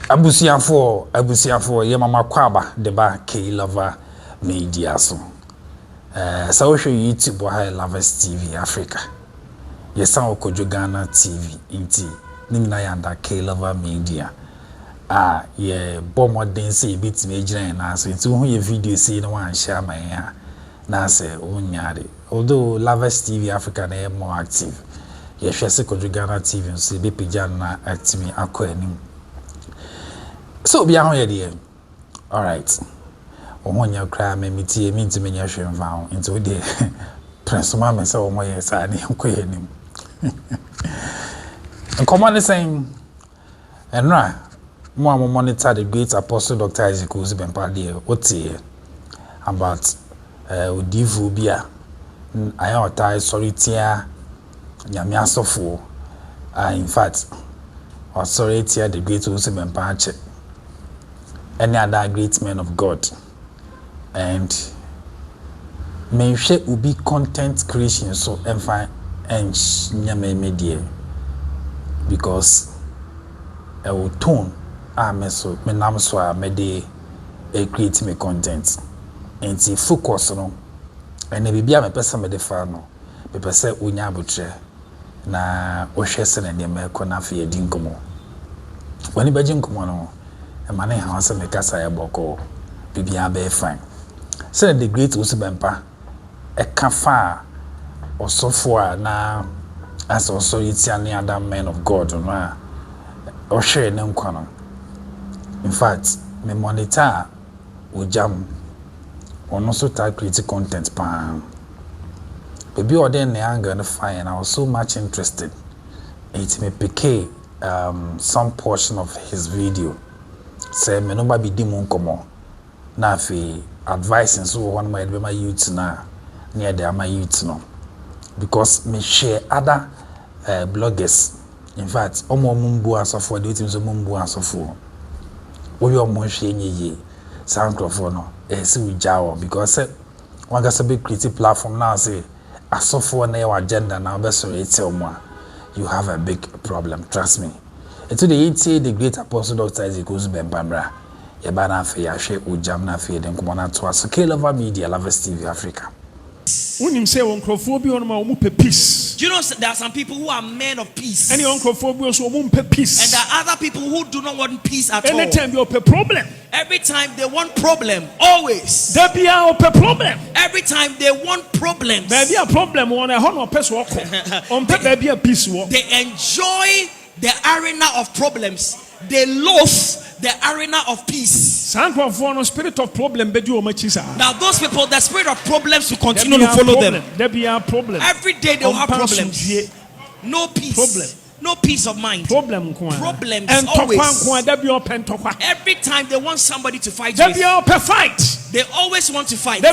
abusiafo ye mama kwaba de ba K Lover Media so so show YouTube ha Lovers TV Africa ye san okojo Ghana TV inti nimna yanda K Lover Media ye bomodin se bitime gina na so inti hu ye video se no wan share man ya na se onyare although Lovers TV Africa na more active ye hwe se okojo Ghana TV so be pija na active akọ anim. So be how you all right. When you cry, me meet me to me your vow into the Prince Mamma so my side him. And command is saying, and right, more monitor the great apostle Dr. Isaac Bempah what's here about Udivubia. I am sorry, tear Yamiasofo. In fact, or sorry, tear the great Bempah. Any other great men of God, and may share will be content creation so and fine and nyame media because I will tone so me nam so me de create me content and see focus no and be bia me person me de fa no me person unya abutre na o hwe se na de me ko na fa yedi nkomo wani baje nkomo no Mane house me kasa ya boko bibia be fine say the great Owusu Bempah e ka fa osofo na as also itiane other men of God no o share ne nkwa no in fact me monitor Ogyam ono so ta critic content pa baby o den ne anger no fine and I was so much interested it me pick some portion of his video. Say me no ba bi di mu nkomo na afi advice so one my be my youth na near the my youth no because me share other bloggers in fact omo mumbu asofo de utim so mumbu asofo wo yo mo hwe nyeye soundcloud no se we jawo because say one ga be creative platform now say asofo na your agenda na be so etel mo you have a big problem, trust me. It's the great apostle Dr. Isaac Bempah. Yabana fe ya hwe Ogyam na fe den komo na to aso K Lover Media Lovers TV Africa. Unim say onkrofo bi onoma omu pe peace. Do you know there are some people who are men of peace? Any onkrofo bi so omu pe peace. And there are other people who do not want peace at all. Anytime you pe problem. Every time they want problem, always. There be a pe problem. Every time they want problems. There be a problem on a hono pe so on pe there be a peace wo. They enjoy the arena of problems. They love the arena of peace. Now those people, the spirit of problems will continue to follow them. There be a problem. Every day they will have problems. No peace. Problem. No peace of mind. Problems always. Every time they want somebody to fight with, they always want to fight. They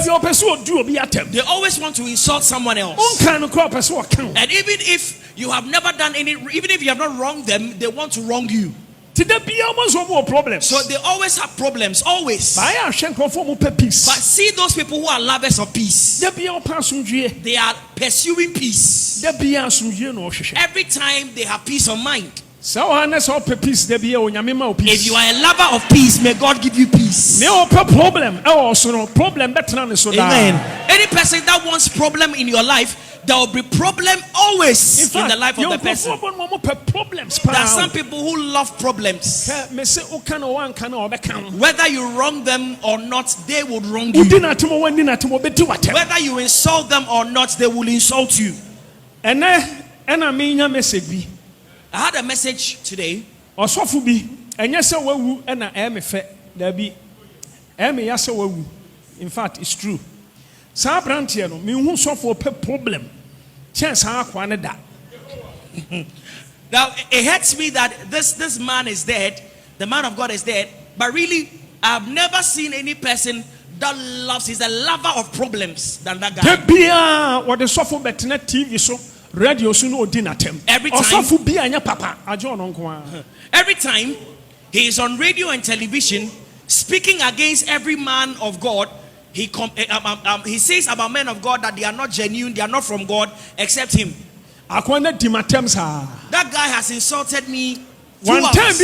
always want to insult someone else. And even if you have never done any, even if you have not wronged them, they want to wrong you. So they always have problems, always. But see those people who are lovers of peace. They are pursuing peace. Every time they have peace of mind. If you are a lover of peace, may God give you peace. Amen. Any person that wants problem in your life, there will be problem always in the life of the person. There are some people who love problems. Whether you wrong them or not, they will wrong you. Whether you insult them or not, they will insult you. I had a message today. In fact, it's true. Now it hurts me that this man is dead, the man of God is dead, but really I've never seen any person that loves, he's a lover of problems than that guy. Every time he is on radio and television speaking against every man of God, he says about men of God that they are not genuine, they are not from God, except him. That guy has insulted me 2 hours.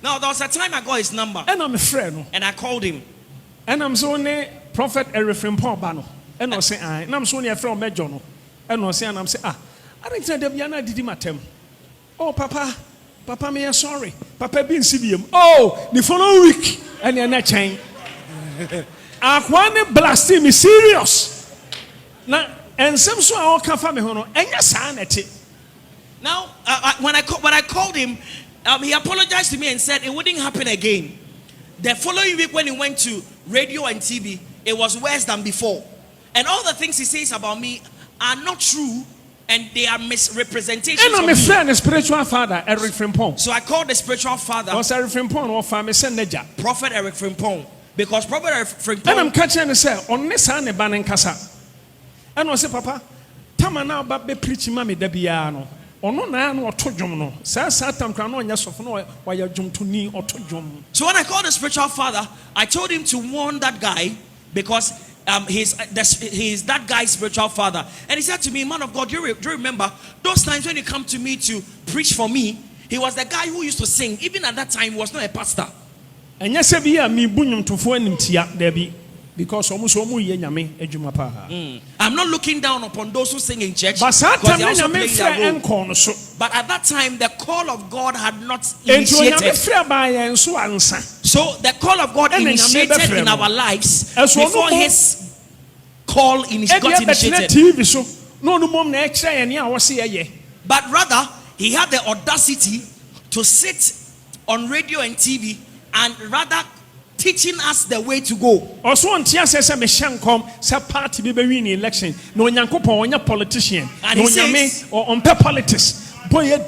Now there was a time I got his number. And I'm a friend. And I called him. And I'm so ne Prophet Erifrim Bano. And I say, and I'm so near from Mejono. And I say, and I'm say, I didn't tell them Yana did matem. Oh, Papa, me sorry. Papa been CBM. Oh, the following week. And you're not chain. I want to blast him serious. Now, and some so I can't find me hono. And your son at it. Now, when I called him, he apologized to me and said it wouldn't happen again. The following week when he went to radio and TV, it was worse than before. And all the things he says about me are not true, and they are misrepresentations. And I'm a friend, a spiritual father, Eric Frimpong. So I called the spiritual father. Was Eric Frimpong or family Seneja? Prophet Eric Frimpong. Because Prophet Eric Frimpong. And I'm catching and say, on this son, a ban in Casa. And I say, Papa, Tamana Babe preaching Mammy Debiano. Or no, or Tojum. Satam Crano, yes, of no, why you're jump to knee or Tojum. So when I called the spiritual father, I told him to warn that guy because he's that guy's spiritual father. And he said to me, man of God, do you remember those times when you come to me to preach for me? He was the guy who used to sing. Even at that time, he was not a pastor. And yes, me bunyum to phone tia Debbie. Because almost I'm not looking down upon those who sing in church. But at that time, the call of God had not initiated. So the call of God initiated in our lives before his call got initiated. But rather, he had the audacity to sit on radio and TV and rather teaching us the way to go. Also, on TSS, party be winning election. No Yankopo, politician. And he says, or on politics. Boy,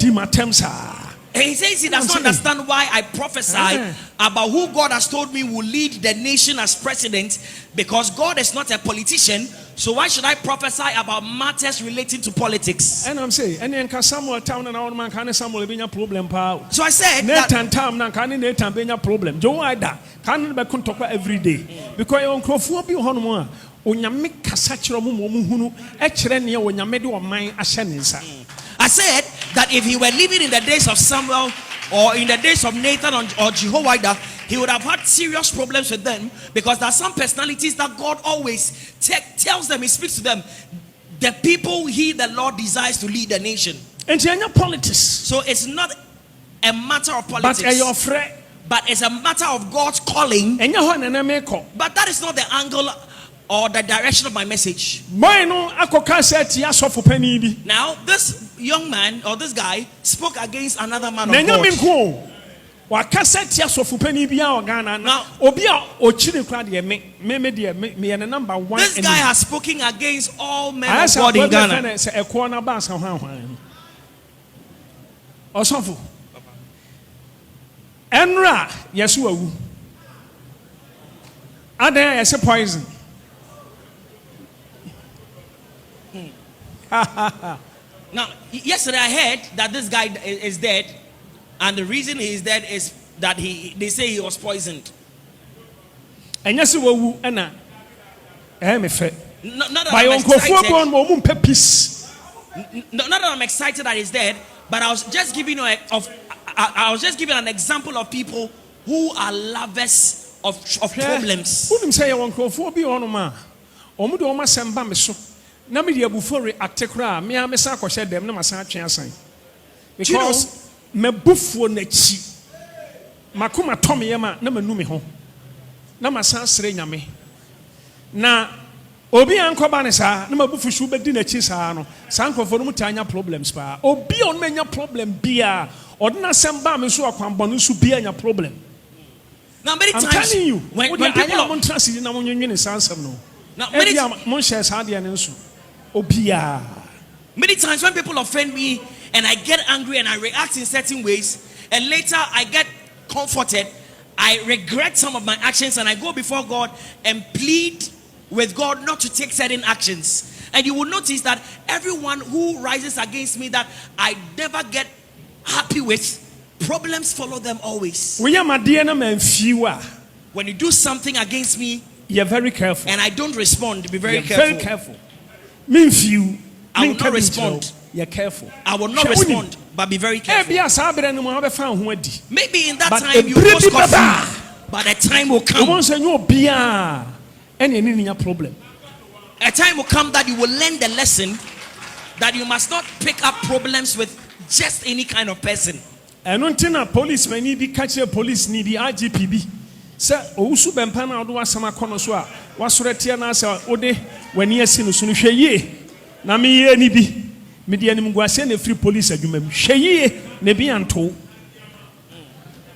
he says he does not understand why I prophesy about who God has told me will lead the nation as president, because God is not a politician. So why should I prophesy about matters relating to politics? And I'm saying, and then Samuel town and our man can Samuel be a problem. So I said, Nathan town and can Nathan be a problem. Joe Ida can't be talk every day because on Crawford be on Onyame kasachiro mu echrenia onyame de o man ahyenensa. I said that if he were living in the days of Samuel or in the days of Nathan or Jehoiada, he would have had serious problems with them, because there are some personalities that God always tells them, he speaks to them, the people the Lord desires to lead the nation. And politics. So it's not a matter of politics, but it's a matter of God's calling. But that is not the angle or the direction of my message. Now, this young man or this guy spoke against another man of God. Now, this guy has spoken against all men of God in Ghana. Enra, yes, you are there as a poison. Now, yesterday I heard that this guy is dead, and the reason he is dead is that they say he was poisoned. And yes, you Anna. Not that I'm excited that he's dead, but I was just giving an example of people who are lovers of problems. Because me buffo na chi makoma tomye ma na manu me ho na masan sere nyame na obi ankoba ne sa na mabufu shu be di na chi sa no san kofo no mutanya problems pa obi on menya problem bia odna semba me so akwambonu su bia nya problem. Now many times, I'm telling you, when people are interested na monyenwe ne sansam no now many times when people offend me and I get angry and I react in certain ways, and later I get comforted, I regret some of my actions and I go before God and plead with God not to take certain actions. And you will notice that everyone who rises against me that I never get happy with, problems follow them always. When you do something against me, you're very careful. And I don't respond, be very careful. Very careful. Mean few. I will not respond. You're careful. I will not respond. But be very careful. Maybe in that time you will coffee, but a time will come. A time will come that you will learn the lesson that you must not pick up problems with just any kind of person. And until policemen need catch a police need the IGPB. Sir, Owusu Bempah na do asama kono so a wasorete na asa ode wani asi no sunu hweye na me ye ni bi me de anim guase na free police adwuma mu hweye na bi anto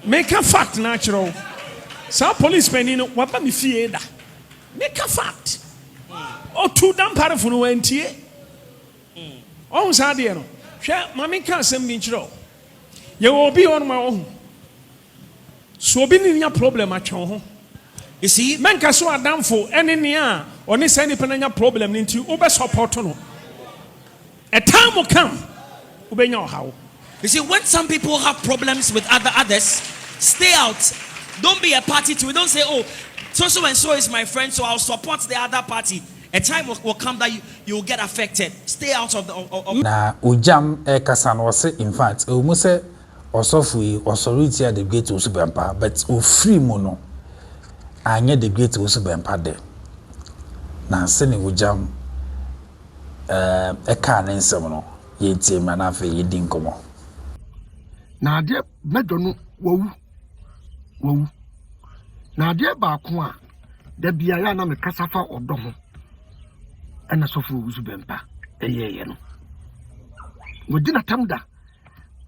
make a fact natural sa policemen no waba me fie da make a fact o tu dam parafo no wantie on sa de no hwe mame ka asem bi nkyerɛ ye obi on ma o so be ni problem atwon ho. You see, men ka so adamfo ene ne a oni say ni penanya problem ni nti obe support no. A time will come obenya ohawo. You see, when some people have problems with others, stay out. Don't be a party to it. Don't say, oh, so and so is my friend, so I'll support the other party. A time will come that you will get affected. Stay out of the na Ogyam kasa no say in fact omu say Osofu authority at the great Owusu Bempah, but o free mono anya the great Owusu Bempah there. Na se ne Ogyam ka na nsem no ye tie ma na fa ye din komo. Na de medo no wawu. Na de ba ko a da bia ya na me kasa fa odo ho. Ana Osofu Owusu Bempah eyeye no. Wodi na tamda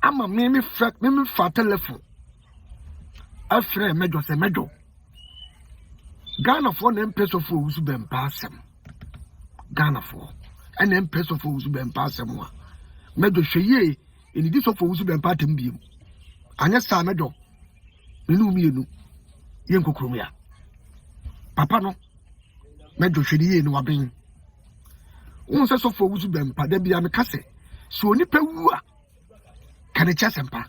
ama me fa telephone afre mejo se mejo Ghana for na mpeso for Owusu Bempah asem Ghana for na mpeso for Owusu Bempah asem wa mejo hweye eni di so for Owusu Bempah tembiem anya sa mejo menu mienu ye nkokrom ya papa no mejo hweye ni waben won se so for Owusu Bempah da bia me kase so oni pa wu a can it just empa?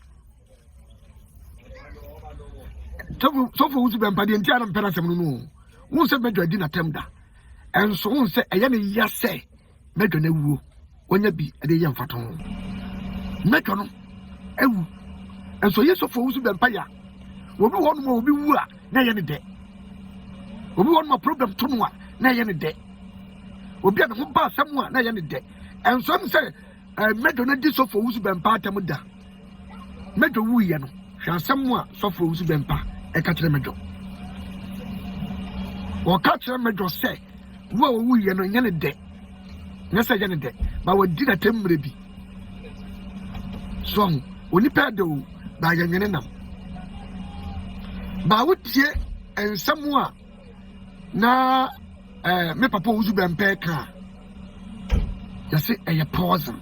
So for Owusu Bempah the entire parents no. Who said mejo di na temda. And so who say ayane ya say mejo na wu. Onya bi e de yem faton. Mejo no ewu. And so yes for Owusu Bempah ya. Obi won mo obi wu a na ye ne de. Obi won mo problem to no a na ye ne de. Obi a no ba asem a na ye ne de. And so say mejo na di so for Owusu Bempah temda. Mejo wu ye no hwa asem a so for Owusu Bempah e ka kire mejo o ka kire mejo se wo wu ye no nyane de na se ye ne de ba wo di na temre bi so oni pa de o ba ye nyane nam ba wo tie ensem a na me papa Owusu Bempah ka ya se e ye poison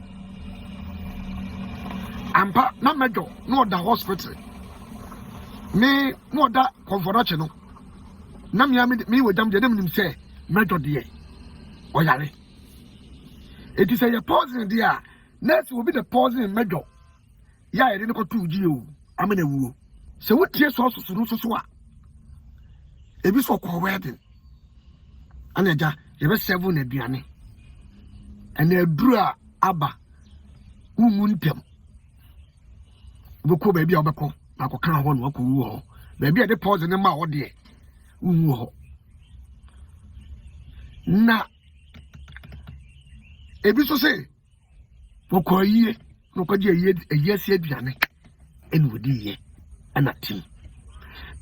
ampa na mejo no da hospital me no da confortation no na me we dam de dem say mejo de o yare it is a poison there next will be the poison mejo ya e de ko tuji o amena wuo se wo tie so so a ebi so ko wedding anaja ye be 7 aduane ene adura aba umu ntem boko baby obeko akoka ho no akowu ho baby de pause ne ma wo de uwu ho na ebi so say boko yie no ko je yie si aduane enu wodi ye ana tim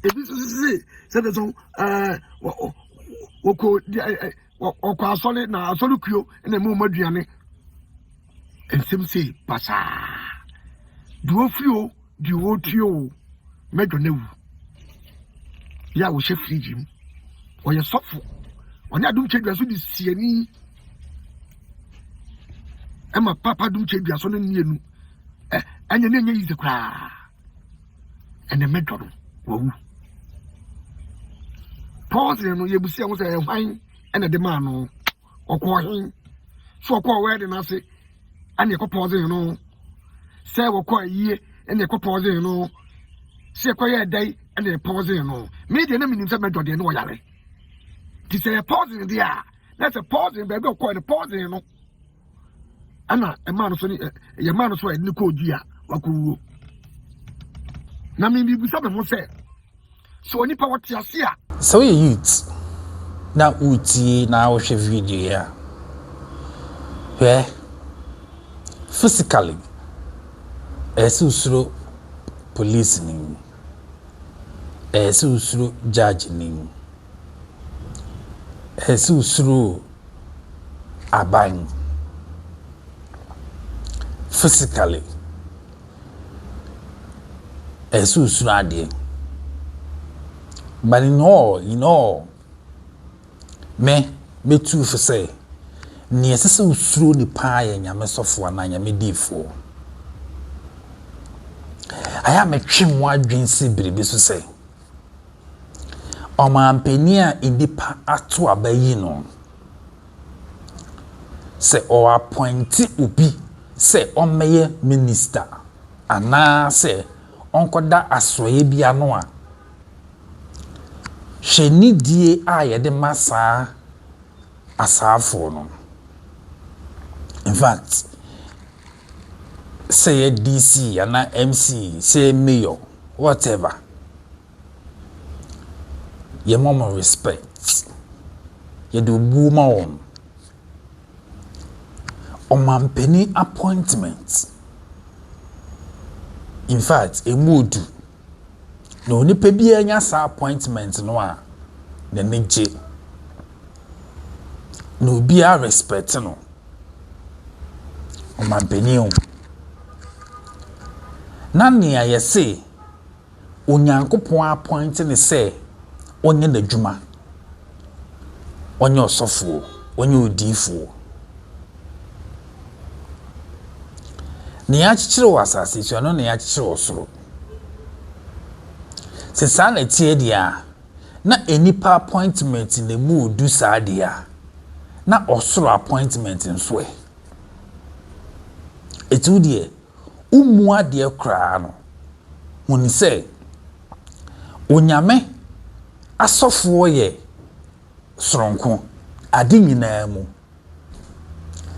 ebi so say de so woko oko asole na asole kuo na mu maduane ensem say pasa duo frio duo tio mejo newu ya wo she friji mu wo ye sofo oni adum chedua so di siani ema papa dum chedua so no nienu anya na nya yize kwa ene mejo no wo pause no ye busia wo say hwan ene de ma no okwo hin so okwo we de na se ane ko pause no say okwo yie ene ko pause no se ko ye dai ene pause no me de na minim se mejo de no yare ti say pause there that's a pause baby okwo the pause no ana e ma no so ni ye ma no so e ni ko dua wakuwo na me bibusa me ho se so onipa wote ase a so ye youth na uti na wo hwe video ya physically usuro police ni usuro judge ni usuro aban physically usuro ade but in all me too for say ni esese usuro ni pa ya nyame sofo na nyame difo aya me twem wadwense biribi so say omampani a indipa ato abayi no say o appoint obi say omeye minister ana say onkoda asoye bia no a hwenidie a yede masa asafo no. In fact, say a DC and a MC, say mayor, whatever. Your mama respect. You do boom on penny appointment. In fact, a mood. No ni pebi anya sa appointment no a the nije. No be a respect no. Omampeni na nia ye say onyankopon appoint ne say onye n'adwuma onye osofo onye odifo ni akikire wasase so no ni akikire osoro se sa na tie dia na enipa appointment ne mu du sa dia na osoro appointment nso etudie umu ade kra no woni say onyame asofo ye soronko ade nyina mu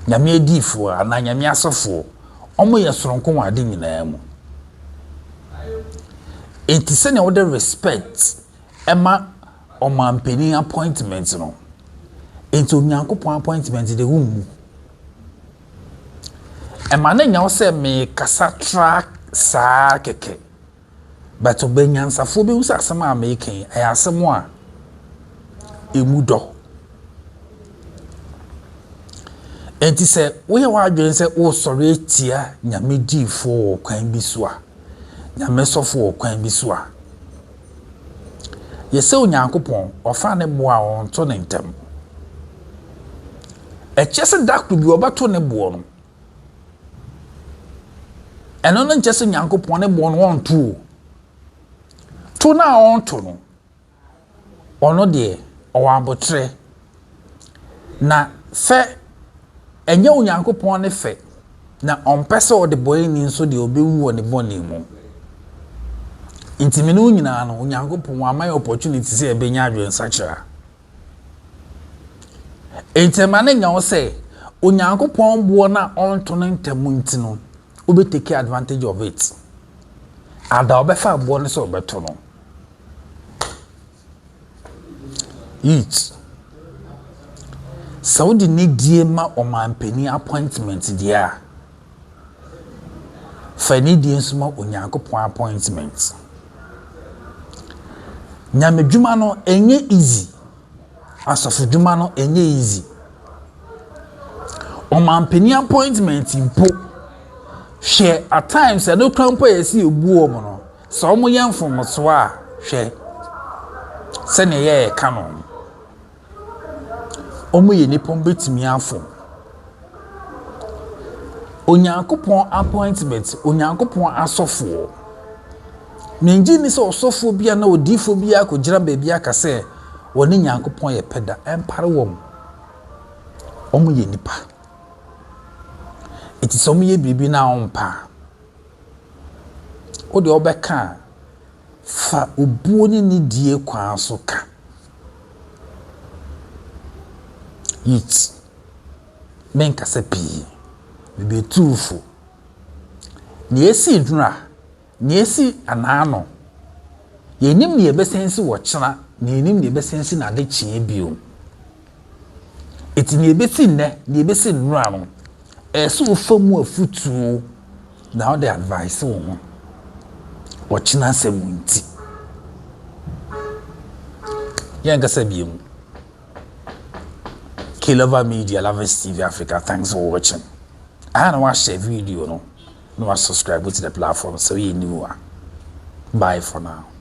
nyame adifo ana nyame asofo omo ye soronko ade nyina mu enti se ne wo de respect ema omampeni appointment no enti onyankopon appointment de umu emane nya wo se me kasa track sa keke but obenyansafo be usa asema american ayasemo a emudo enti se we wa adwen se wo sori etia nyame difo kwan bi so a nyame sofo kwan bi so a yese onyankopon ofa ne bo a on to ne ntem echese dakru bi obato ne bo no eno no nchese nyankopon ne bo no on to na on to no ono de owabotre na fe enye onyankopon ne fe na onpese o de boy ni nso de obewu o ne boni mu intiminu nyina no onyankopon amay opportunity se ebenya adwen sachira entemane nya wo se onyankopon bo na on to no ntemu ntino obe take advantage of it ada obefa bo ne so obeto no it Saudi need ma omampeni appointment dia fa ni die nsuma onyankopon appointment nyame dwuma no enye easy asofu dwuma no enye easy omampeni appointment impo hwe at times no krampo yesi obuo mo no so mo yemfom so a hwe se ne ye kanon omo ye nipon betimi afom onyankopon appointment onyankopon asofo menji ni so osofo bia na odifo bia ko gira ba bia ka se woni nyankopon ye peda empare wom omo ye nipa iti so mo ye bibi na ompa o de obeka fa obuo ni die kwa so ka it men kasa pi bibi tufu Niesi duna, niesi anano. Yenim ni ebesensi wochana, yenim ni ebesensi na de chie bio. Eti ni ebesi ne, ni ebesi nura no. So famu afutu na the advice wo. Wochana se munti. Yanga se biemu. Kilova Media, Lovers TV Africa, thanks for watching. I don't watch the video, no subscribe to the platform, so you knew. Bye for now.